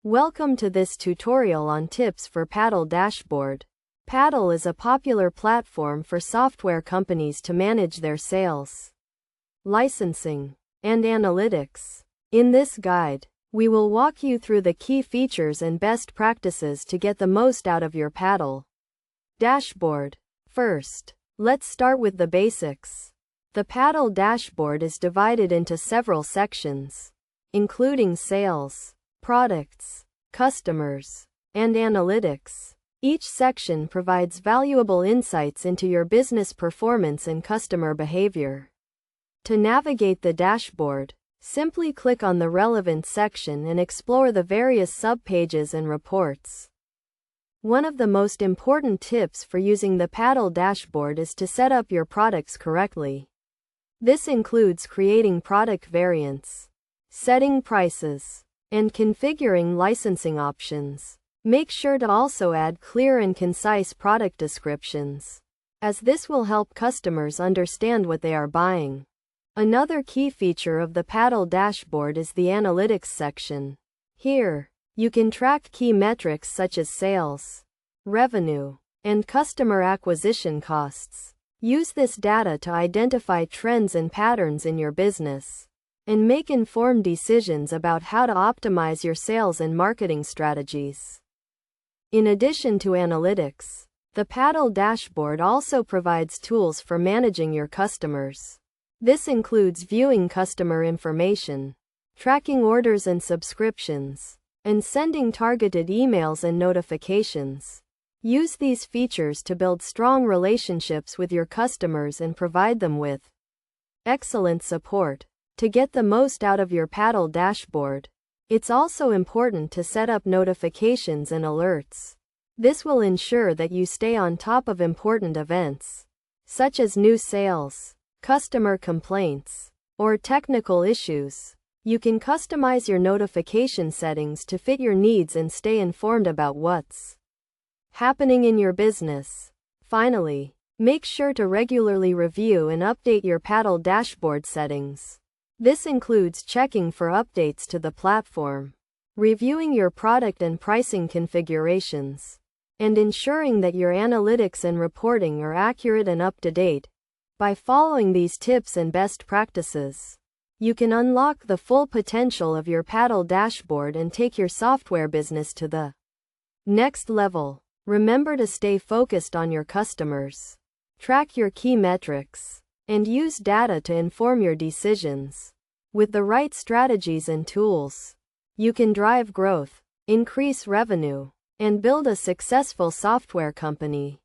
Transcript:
Welcome to this tutorial on tips for Paddle Dashboard. Paddle is a popular platform for software companies to manage their sales, licensing, and analytics. In this guide, we will walk you through the key features and best practices to get the most out of your Paddle dashboard. First, let's start with the basics. The Paddle dashboard is divided into several sections, including sales, products, customers, and analytics. Each section provides valuable insights into your business performance and customer behavior. To navigate the dashboard, simply click on the relevant section and explore the various subpages and reports. One of the most important tips for using the Paddle dashboard is to set up your products correctly. This includes creating product variants, setting prices, and configuring licensing options. Make sure to also add clear and concise product descriptions, as this will help customers understand what they are buying. Another key feature of the Paddle dashboard is the analytics section. Here, you can track key metrics such as sales, revenue, and customer acquisition costs. Use this data to identify trends and patterns in your business, and make informed decisions about how to optimize your sales and marketing strategies. In addition to analytics, the Paddle dashboard also provides tools for managing your customers. This includes viewing customer information, tracking orders and subscriptions, and sending targeted emails and notifications. Use these features to build strong relationships with your customers and provide them with excellent support. To get the most out of your Paddle dashboard, it's also important to set up notifications and alerts. This will ensure that you stay on top of important events, such as new sales, customer complaints, or technical issues. You can customize your notification settings to fit your needs and stay informed about what's happening in your business. Finally, make sure to regularly review and update your Paddle dashboard settings. This includes checking for updates to the platform, reviewing your product and pricing configurations, and ensuring that your analytics and reporting are accurate and up to date. By following these tips and best practices, you can unlock the full potential of your Paddle dashboard and take your software business to the next level. Remember to stay focused on your customers, track your key metrics, and use data to inform your decisions. With the right strategies and tools, you can drive growth, increase revenue, and build a successful software company.